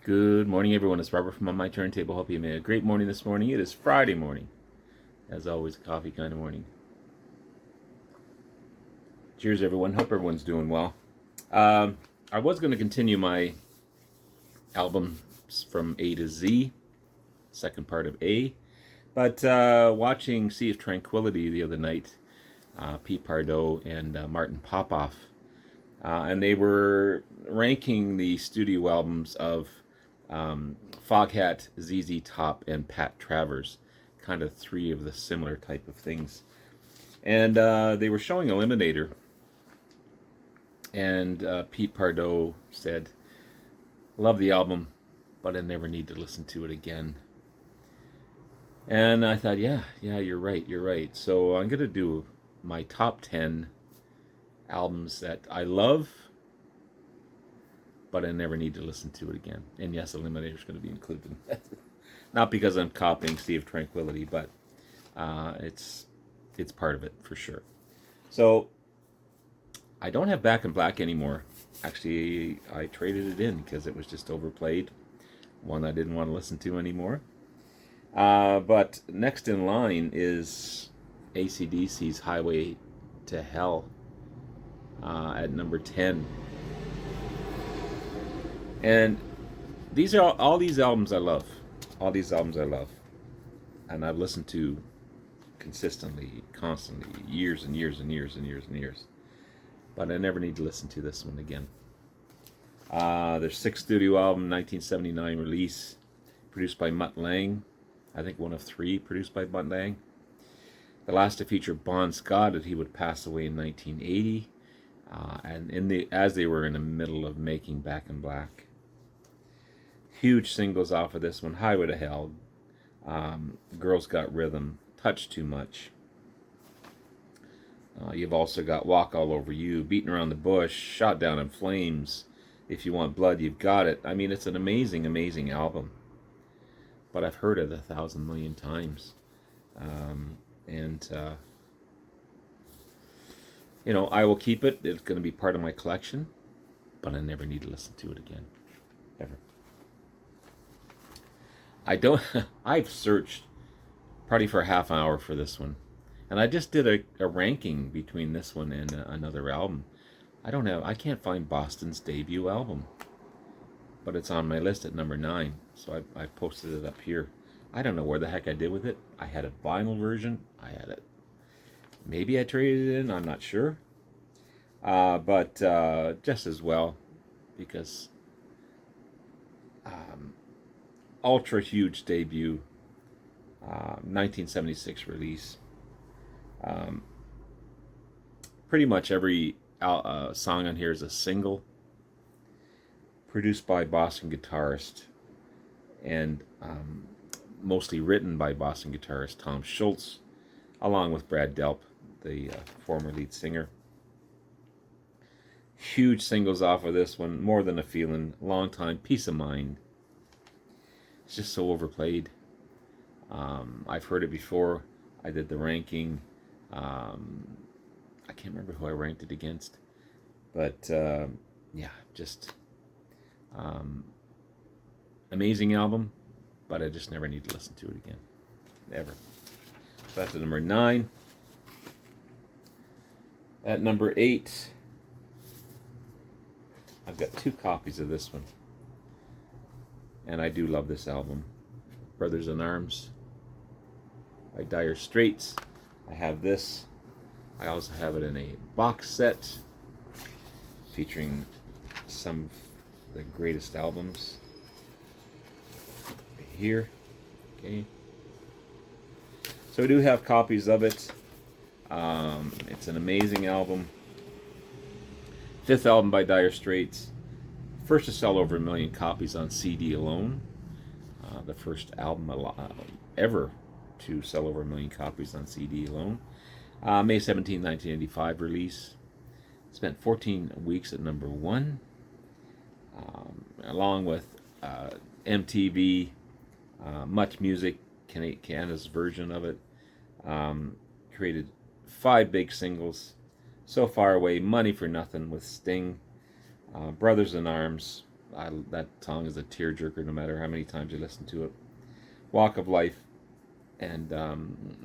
Good morning, everyone. It's Robert from On My Turntable. Hope you made a great morning this morning. It is Friday morning. As always, coffee kind of morning. Cheers, everyone. Hope everyone's doing well. I was going to continue my albums from A to Z, second part of A, but watching Sea of Tranquility the other night, Pete Pardo and Martin Popoff, and they were ranking the studio albums of Foghat, ZZ Top, and Pat Travers, kind of three of the similar type of things. And they were showing Eliminator, and Pete Pardo said, "Love the album, but I never need to listen to it again." And I thought, yeah, you're right, you're right. So I'm gonna do my top 10 albums that I love, but I never need to listen to it again. And yes, Eliminator is going to be included. Not because I'm copying Sea of Tranquility, but it's part of it for sure. So I don't have Back in Black anymore. Actually, I traded it in because it was just overplayed. One I didn't want to listen to anymore. But next in line is AC/DC's Highway to Hell at number 10. And these are all these albums I love. All these albums I love. And I've listened to consistently, constantly, years and years and years and years and years. But I never need to listen to this one again. Their sixth studio album, 1979 release, produced by Mutt Lange. I think one of three produced by Mutt Lange. The last to feature Bon Scott, that he would pass away in 1980. And as they were in the middle of making Back in Black. Huge singles off of this one: Highway to Hell, Girls Got Rhythm, Touch Too Much. You've also got Walk All Over You, Beating Around the Bush, Shot Down in Flames, If You Want Blood, You've Got It. I mean, it's an amazing, amazing album. But I've heard it 1,000 million times. I will keep it. It's going to be part of my collection. But I never need to listen to it again. Ever. I've searched probably for a half hour for this one. And I just did a ranking between this one and another album. I can't find Boston's debut album. But it's on my list at number 9. So I posted it up here. I don't know where the heck I did with it. I had a vinyl version. I had it. Maybe I traded it in. I'm not sure. But just as well, because ultra huge debut, 1976 release. Pretty much every song on here is a single, produced by Boston guitarist, and mostly written by Boston guitarist Tom Schultz, along with Brad Delp, the former lead singer. Huge singles off of this one: More Than a Feeling, Long Time, Peace of Mind. It's just so overplayed. I've heard it before. I did the ranking. I can't remember who I ranked it against. But just amazing album. But I just never need to listen to it again. Ever. So that's at number 9. At number 8, I've got 2 copies of this one. And I do love this album. Brothers in Arms by Dire Straits. I have this. I also have it in a box set featuring some of the greatest albums. Right here. Okay. So I do have copies of it. It's an amazing album. 5th album by Dire Straits. First to sell over 1 million copies on CD alone. The first album ever to sell over 1 million copies on CD alone. May 17, 1985 release. Spent 14 weeks at number 1. Along with MTV, Much Music, Canada's version of it. Created 5 big singles: So Far Away, Money for Nothing with Sting, Brothers in Arms, that song is a tearjerker no matter how many times you listen to it. Walk of Life and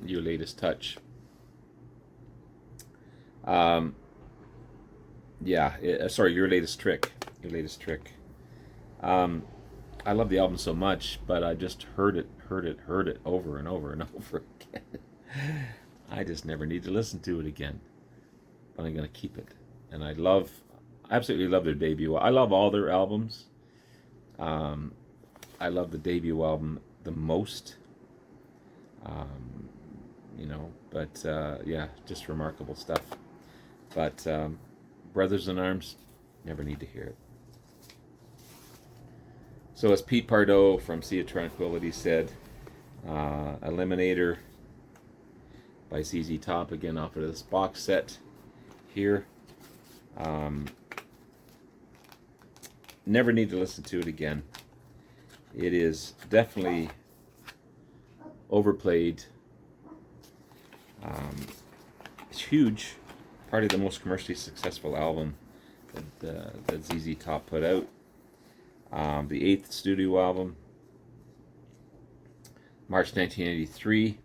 Your Latest Touch. Sorry, Your Latest Trick. Your Latest Trick. I love the album so much, but I just heard it over and over and over again. I just never need to listen to it again. But I'm gonna keep it. And I absolutely love their debut. I love all their albums. I love the debut album the most. But yeah, just remarkable stuff. But Brothers in Arms, never need to hear it. So as Pete Pardo from Sea of Tranquility said, Eliminator by ZZ Top, again off of this box set here. Never need to listen to it again. It is definitely overplayed. It's huge. Probably the most commercially successful album that ZZ Top put out. The 8th studio album, March 1983,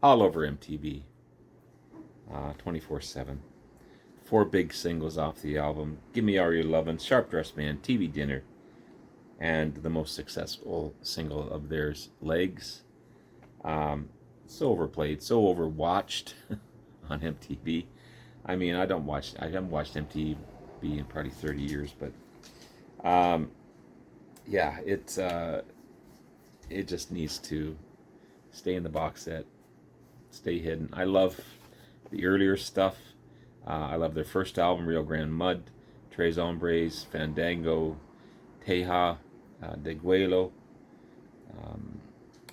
all over MTV, 24/7. 4 big singles off the album: Give Me All Your Lovin', Sharp Dressed Man, TV Dinner, and the most successful single of theirs, Legs. So overplayed, so overwatched on MTV. I mean, I haven't watched MTV in probably 30 years, but yeah, it just needs to stay in the box set, stay hidden. I love the earlier stuff. I love their first album, Rio Grande Mud, Tres Hombres, Fandango, Teja, Deguelo.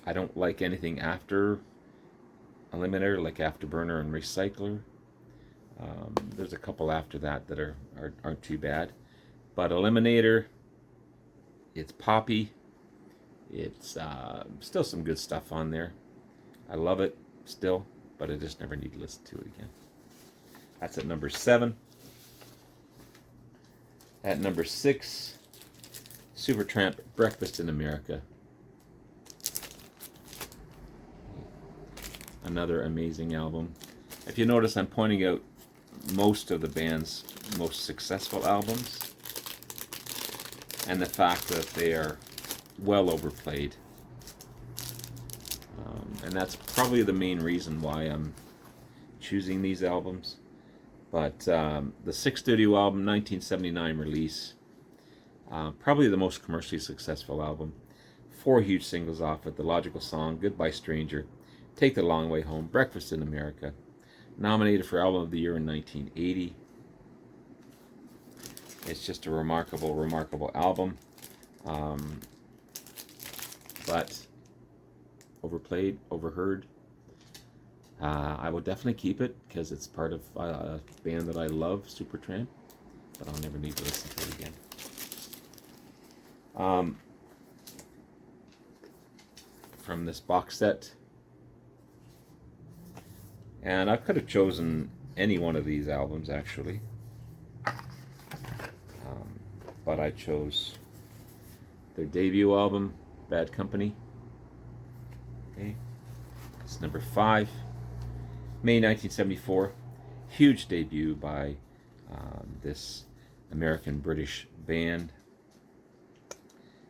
I don't like anything after Eliminator, like Afterburner and Recycler. There's a couple after that aren't too bad, but Eliminator, it's poppy. It's still some good stuff on there. I love it still, but I just never need to listen to it again. That's at number 7. At number 6, Supertramp, Breakfast in America. Another amazing album. If you notice, I'm pointing out most of the band's most successful albums, and the fact that they are well overplayed. And that's probably the main reason why I'm choosing these albums. But the 6th studio album, 1979 release, probably the most commercially successful album. 4 huge singles off it: The Logical Song, Goodbye Stranger, Take the Long Way Home, Breakfast in America. Nominated for Album of the Year in 1980. It's just a remarkable, remarkable album. But overplayed, overheard. I will definitely keep it because it's part of a band that I love, Supertramp, but I'll never need to listen to it again. From this box set, and I could have chosen any one of these albums actually, but I chose their debut album, Bad Company. Okay, it's number 5. May 1974, huge debut by this American-British band.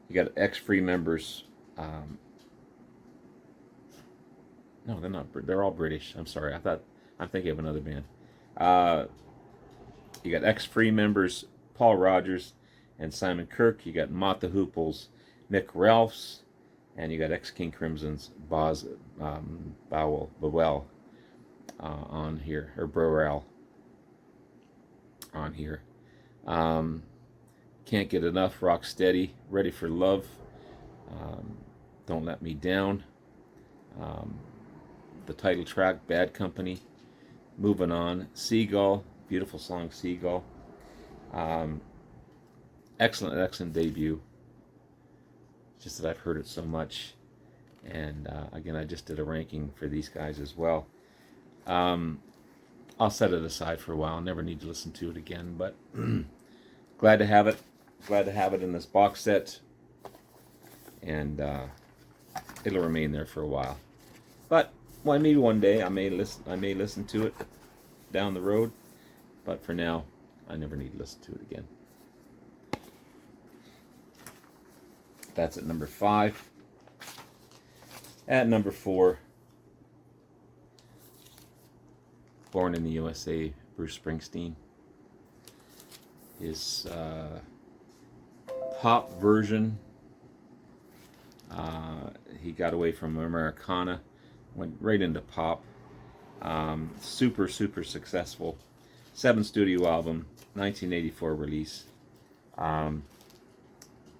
You got ex-Free members. No, they're not. They're all British. I'm sorry. I'm thinking of another band. You got ex-Free members Paul Rogers and Simon Kirke. You got Mott the Hooples, Mick Ralphs, and you got ex-King Crimson's Boz Bowell on here, or Burrell on here. Can't Get Enough, Rock Steady, Ready for Love, Don't Let Me Down, the title track, Bad Company, Moving On, Seagull, beautiful song, Seagull. Excellent debut. It's just that I've heard it so much. And again, I just did a ranking for these guys as well. I'll set it aside for a while. Never need to listen to it again, but glad to have it. glad to have it in this box set, and it'll remain there for a while. But well, maybe one day I may listen to it down the road. But for now, I never need to listen to it again. That's at number 5. At number 4, Born in the USA, Bruce Springsteen. His pop version. He got away from Americana, went right into pop. Super successful. 7 studio album, 1984 release.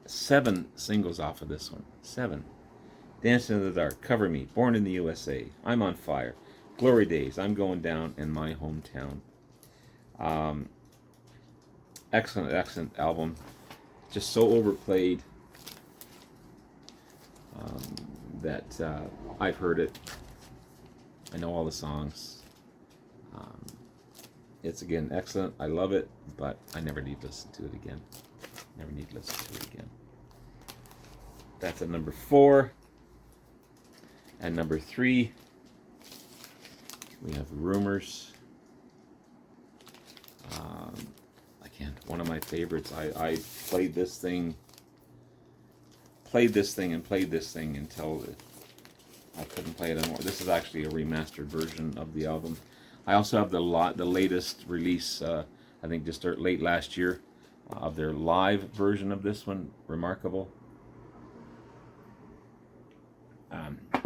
7 singles off of this one. 7. Dancing in the Dark, Cover Me, Born in the USA, I'm on Fire, Glory Days, I'm Going Down in My Hometown. Excellent album. Just so overplayed that I've heard it. I know all the songs. It's again excellent. I love it, but I never need to listen to it again. Never need to listen to it again. That's at number 4. And number 3, we have Rumors. Again, one of my favorites. I played this thing until I couldn't play it anymore. This is actually a remastered version of the album. I also have the latest release, I think just late last year, of their live version of this one. Remarkable.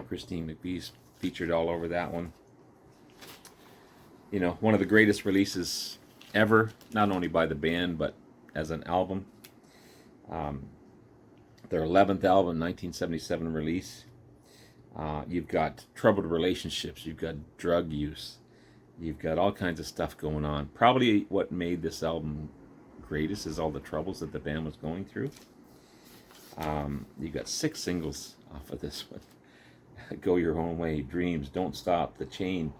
Christine McVie's featured all over that one. You know, one of the greatest releases ever, not only by the band, but as an album. Their 11th album, 1977 release. You've got troubled relationships, you've got drug use, you've got all kinds of stuff going on. Probably what made this album greatest is all the troubles that the band was going through. You've got 6 singles off of this one. Go Your Own Way, Dreams, Don't Stop, The Chain,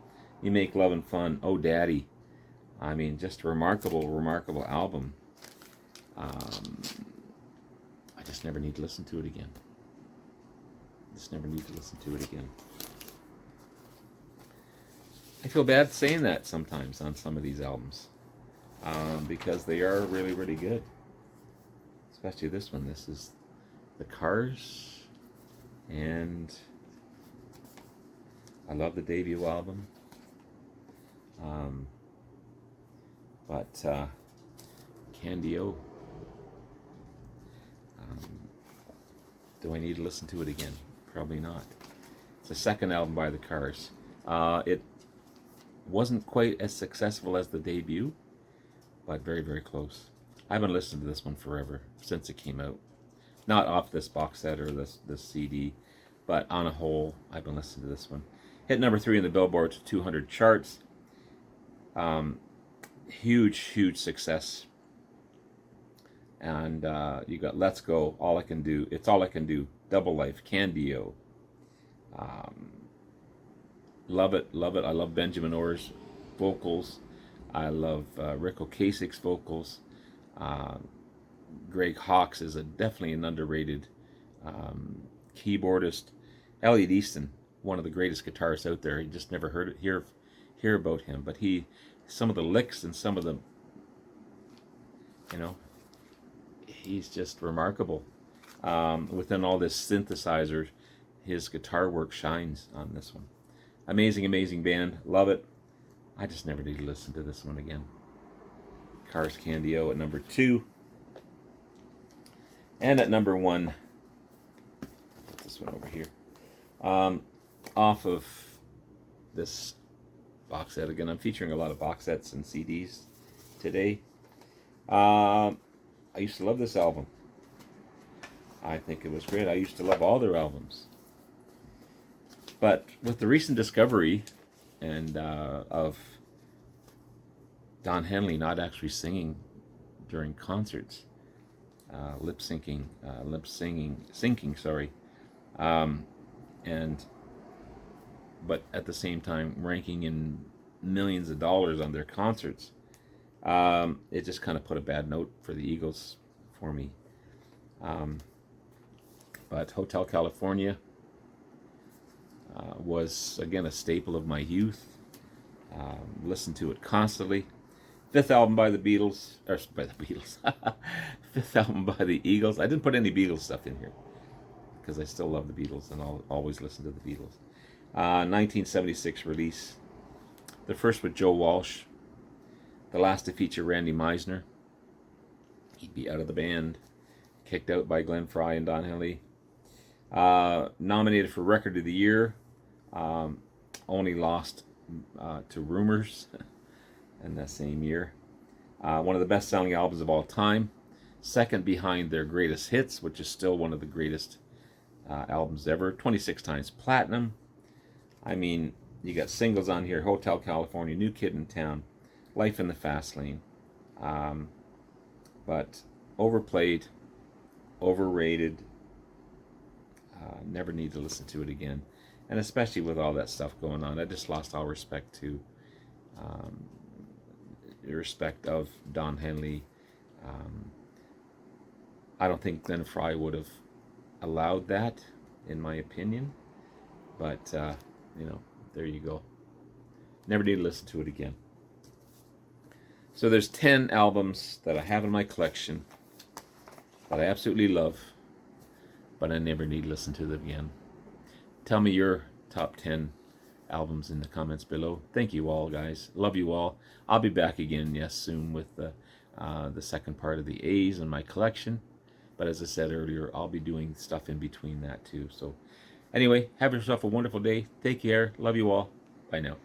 You Make Love and Fun, Oh Daddy. I mean, just a remarkable album. I just never need to listen to it again. I feel bad saying that sometimes on some of these albums, because they are really good. Especially this one. This is The Cars, and I love the debut album. But Candy-O. Do I need to listen to it again? Probably not. It's the second album by The Cars. It wasn't quite as successful as the debut, but very close. I haven't listened to this one forever, since it came out. Not off this box set or this CD, but on a whole, I've been listening to this one. Hit number 3 in the Billboard 200 charts. Huge success. And you got Let's Go, All I Can Do, It's All I Can Do, Double Life, Candy-O. Love it. I love Benjamin Orr's vocals. I love Rick Ocasek's vocals. Greg Hawkes is definitely an underrated keyboardist. Elliot Easton, one of the greatest guitarists out there. You just never hear about him, but some of the licks and some of the, he's just remarkable. Within all this synthesizer, his guitar work shines on this one. Amazing band. Love it. I just never need to listen to this one again. Cars, Candy-O at number 2. And at number 1, put this one over here. Off of this box set. Again, I'm featuring a lot of box sets and CDs today. I used to love this album. I think it was great. I used to love all their albums. But with the recent discovery and of Don Henley not actually singing during concerts, syncing, but at the same time ranking in millions of dollars on their concerts, it just kind of put a bad note for the Eagles for me. But Hotel California was, again, a staple of my youth. Listened to it constantly. Fifth album by the Beatles, or by the Beatles. Fifth album by the Eagles. I didn't put any Beatles stuff in here because I still love the Beatles and I'll always listen to the Beatles. 1976 release. The first with Joe Walsh. The last to feature Randy Meisner. He'd be out of the band. Kicked out by Glenn Frey and Don Henley. Nominated for Record of the Year. Only lost to Rumors in that same year. One of the best-selling albums of all time. Second behind their Greatest Hits, which is still one of the greatest albums ever. 26 times platinum. I mean, you got singles on here. Hotel California, New Kid in Town, Life in the Fast Lane. But overplayed, overrated. Never need to listen to it again. And especially with all that stuff going on, I just lost all respect to respect of Don Henley. I don't think Glenn Frey would have allowed that, in my opinion. But, there you go. Never need to listen to it again. So there's 10 albums that I have in my collection that I absolutely love, but I never need to listen to them again. Tell me your top 10 albums in the comments below. Thank you all, guys. Love you all. I'll be back again, yes, soon with the second part of the A's in my collection. But as I said earlier, I'll be doing stuff in between that too. So anyway, have yourself a wonderful day. Take care. Love you all. Bye now.